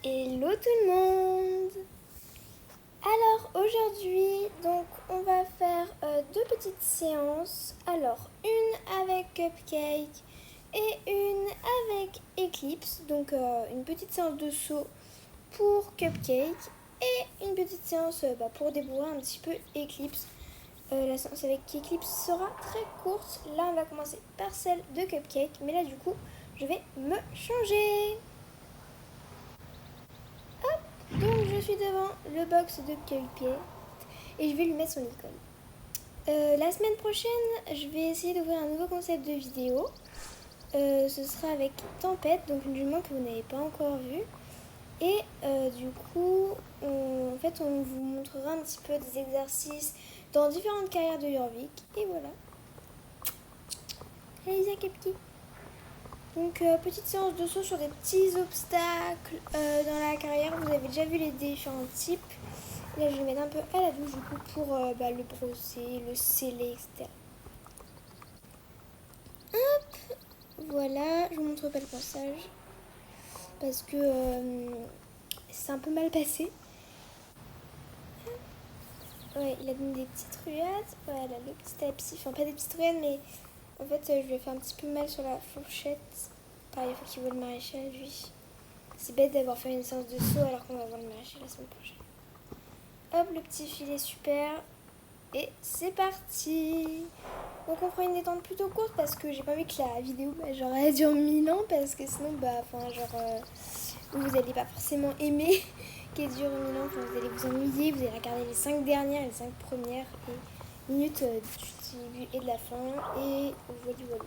Hello tout le monde. Alors aujourd'hui, donc on va faire deux petites séances. Alors une avec Cupcake et une avec Eclipse. Donc une petite séance de saut pour Cupcake et une petite séance pour débourrer un petit peu Eclipse. La séance avec Eclipse sera très courte. Là on va commencer par celle de Cupcake, mais là du coup je vais me changer. Donc je suis devant le box de Cupcake et je vais lui mettre son icône. La semaine prochaine, je vais essayer d'ouvrir un nouveau concept de vidéo. Ce sera avec Tempête, donc une jument que vous n'avez pas encore vue. Et du coup, on vous montrera un petit peu des exercices dans différentes carrières de Jorvik. Et voilà. Allez, Cupcake. Donc petite séance de saut sur des petits obstacles dans la carrière. Vous avez déjà vu les différents types. Là je vais mettre un peu à la douche du coup pour le brosser, le sceller, etc. Hop, voilà, je vous montre pas le passage parce que c'est un peu mal passé. Ouais, il a donné des petites ruades. Voilà, le petit tapis, enfin pas des petites ruades mais en fait je lui ai fait un petit peu mal sur la fourchette. Pareil, il faut qu'il voit le maréchal lui. C'est bête d'avoir fait une séance de saut alors qu'on va voir le maréchal la semaine prochaine. Hop, le petit filet super. Et c'est parti. Donc on fera une détente plutôt courte parce que j'ai pas envie que la vidéo elle dure 1000 ans parce que sinon vous allez pas forcément aimer qu'elle dure 1000 ans, vous allez vous ennuyer, vous allez regarder les 5 dernières et les 5 premières minutes du début et de la fin et voilà.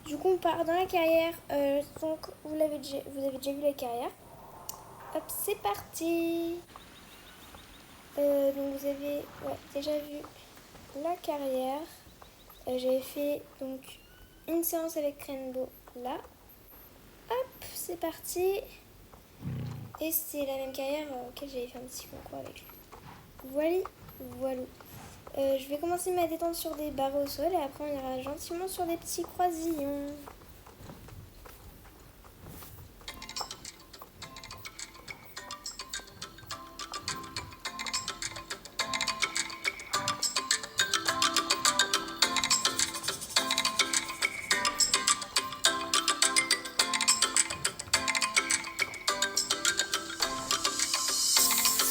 Du coup on part dans la carrière, donc vous avez déjà vu la carrière. Hop, c'est parti. Donc vous avez déjà vu la carrière. J'avais fait donc une séance avec Rainbow là. Hop, c'est parti. Et c'est la même carrière auquel j'avais fait un petit concours avec lui. Voilà. Je vais commencer ma détente sur des barres au sol et après on ira gentiment sur des petits croisillons.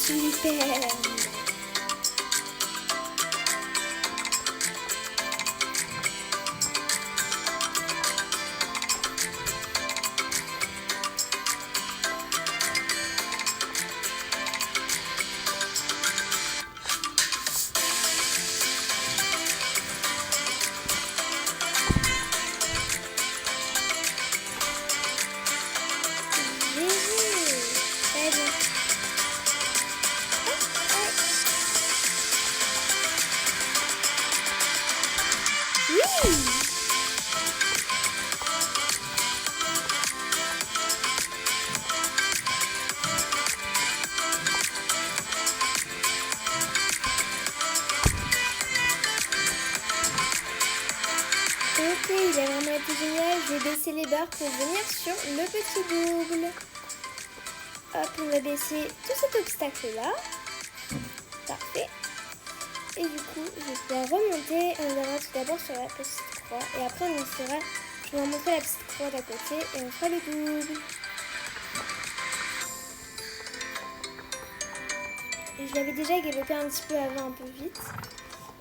Super. J'ai vu. Très bien. Oui. Ok, il a vraiment été génial. Je vais baisser les barres pour venir sur le petit double. Hop, on va baisser tout cet obstacle-là. Parfait. Et du coup, je vais pouvoir remonter. On verra tout d'abord sur la petite croix. Et après, je vais vous montrer la petite croix d'à côté et on fera le double. Et je l'avais déjà galoppé un petit peu avant, un peu vite.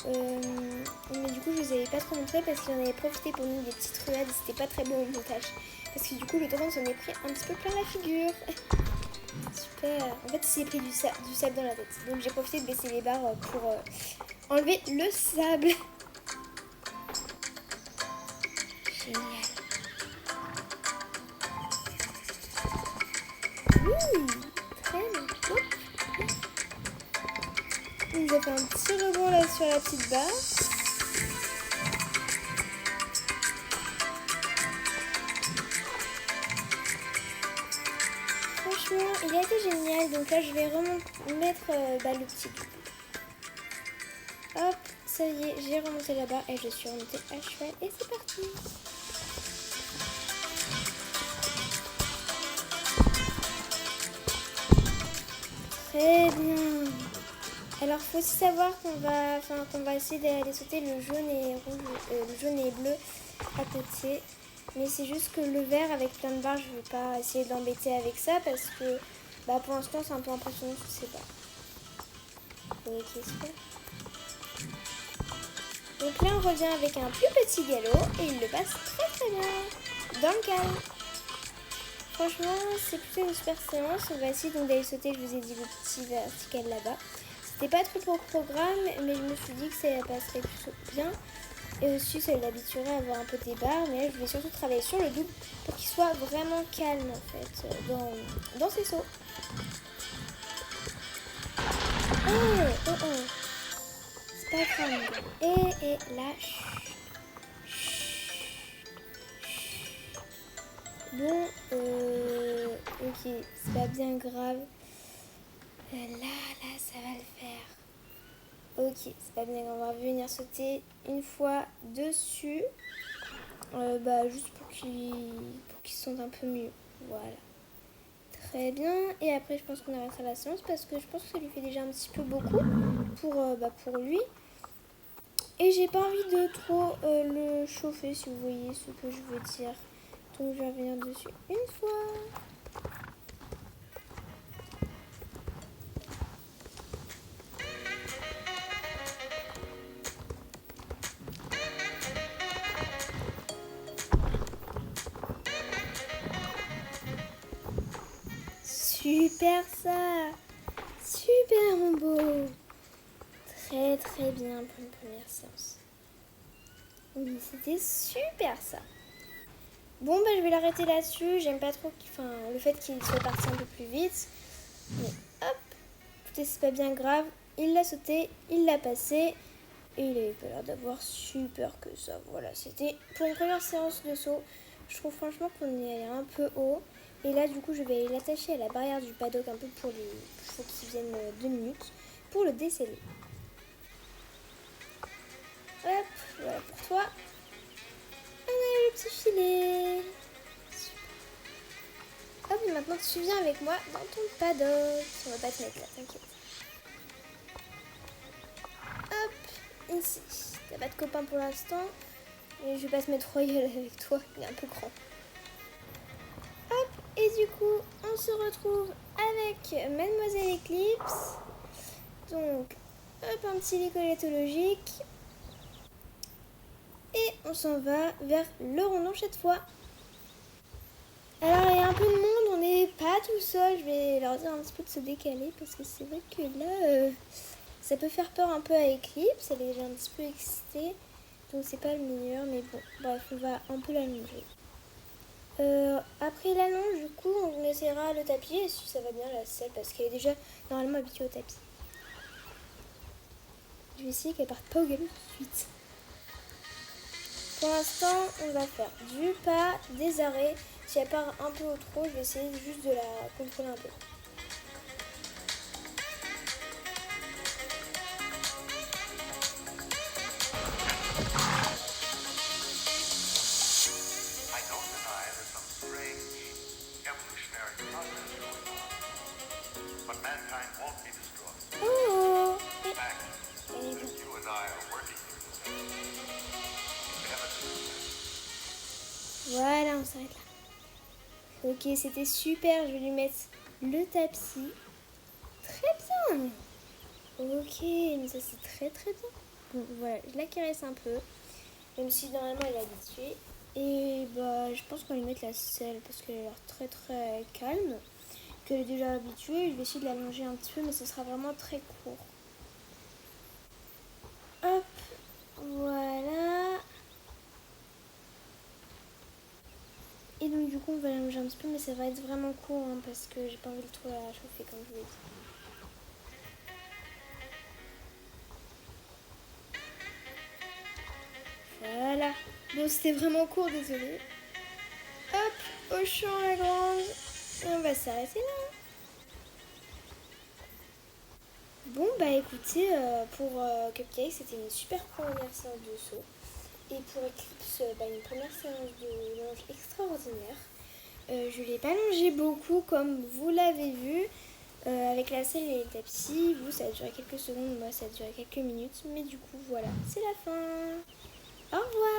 Mais du coup, je vous avais pas trop montré parce qu'il en avait profité pour nous des petites ruades et c'était pas très bon au montage. Parce que du coup, le torrent s'en est pris un petit peu plein la figure. Super. En fait, il s'est pris du sable dans la tête. Donc, j'ai profité de baisser les barres pour enlever le sable. Génial. Oui, très bien. Il nous a fait un petit rebond là sur la petite barre. Franchement, il a été génial. Donc là, je vais remettre le petit double. Hop, ça y est, j'ai remonté la barre et je suis remontée à cheval. Et c'est parti. Très bien. Alors, faut aussi savoir qu'on va essayer d'aller sauter le jaune et rouge, le jaune et bleu à côté. Mais c'est juste que le vert avec plein de barres, je vais pas essayer d'embêter avec ça parce que pour l'instant c'est un peu impressionnant, je sais pas. Ok, super. Donc là on revient avec un plus petit galop et il le passe très bien. Dans le calme. Franchement, c'est plutôt une super séance. On va essayer donc d'aller sauter, je vous ai dit le petit vertical là-bas. C'était pas trop pour le programme, mais je me suis dit que ça passerait plutôt bien. Et aussi, ça l'habituerait à avoir un peu des barres, mais là, je vais surtout travailler sur le double pour qu'il soit vraiment calme en fait dans ses sauts. Oh, c'est pas grave. Et là, bon, ok, c'est pas bien grave. Là, ça va le faire. Ok, c'est pas bien grave. On va venir sauter une fois dessus. Juste pour qu'il se sente un peu mieux. Voilà. Très bien. Et après, je pense qu'on arrêtera la séance parce que je pense que ça lui fait déjà un petit peu beaucoup pour lui. Et j'ai pas envie de trop le chauffer, si vous voyez ce que je veux dire. Donc, je vais revenir dessus une fois. Super ça. Super mon beau. Très très bien pour une première séance. Oui, c'était super ça. Bon, je vais l'arrêter là-dessus. J'aime pas trop le fait qu'il soit parti un peu plus vite. Mais hop, écoutez, c'est pas bien grave. Il l'a sauté, il l'a passé. Et il avait pas l'air d'avoir si peur que ça. Voilà, c'était pour une première séance de saut. Je trouve franchement qu'on est allé un peu haut. Et là, du coup, je vais l'attacher à la barrière du paddock un peu pour les chevaux qui viennent 2 minutes pour le déceler. Hop, voilà pour toi. On a eu le petit filet. Super. Hop, maintenant tu viens avec moi dans ton paddock. On va pas te mettre là, t'inquiète. Hop, ici. T'as pas de copain pour l'instant. Et je vais pas te mettre royal avec toi, il est un peu grand. Hop, et du coup, on se retrouve avec Mademoiselle Eclipse. Donc, hop, un petit lit collétologique. Et on s'en va vers le rondon cette fois. Alors, il y a un peu de monde, on n'est pas tout seul. Je vais leur dire un petit peu de se décaler parce que c'est vrai que là, ça peut faire peur un peu à Eclipse. Elle est déjà un petit peu excitée. Donc, c'est pas le meilleur, mais bon, bref, on va un peu l'allonger. Après l'allonge, du coup, on essaiera le tapis et si ça va bien la selle parce qu'elle est déjà normalement habituée au tapis. Je vais essayer qu'elle parte pas au galop tout de suite. Pour l'instant, on va faire du pas, des arrêts. Si elle part un peu au trop, je vais essayer juste de la contrôler un peu. Oh, voilà, on s'arrête là. Ok, c'était super. Je vais lui mettre le tapis. Très bien. Ok, mais ça c'est très très bien. Bon, voilà, je la caresse un peu. Même si normalement elle est habituée. Et je pense qu'on va lui mettre la selle parce qu'elle a l'air très très calme. Qu'elle est déjà habituée. Je vais essayer de l'allonger un petit peu, mais ce sera vraiment très court. Hop, voilà. Et donc du coup on va l'allonger un petit peu, mais ça va être vraiment court parce que j'ai pas envie de trop la chauffer comme je vous l'ai dit. Voilà. Bon, c'était vraiment court, désolé. Hop, au champ la grange. Et on va s'arrêter là. Bon, écoutez, pour Cupcake, c'était une super première séance de saut. Et pour Eclipse, une première séance de longe extraordinaire. Je ne l'ai pas longé beaucoup, comme vous l'avez vu. Avec avec la selle et les tapis, vous ça a duré quelques secondes, moi ça a duré quelques minutes, mais du coup voilà, c'est la fin. Au revoir.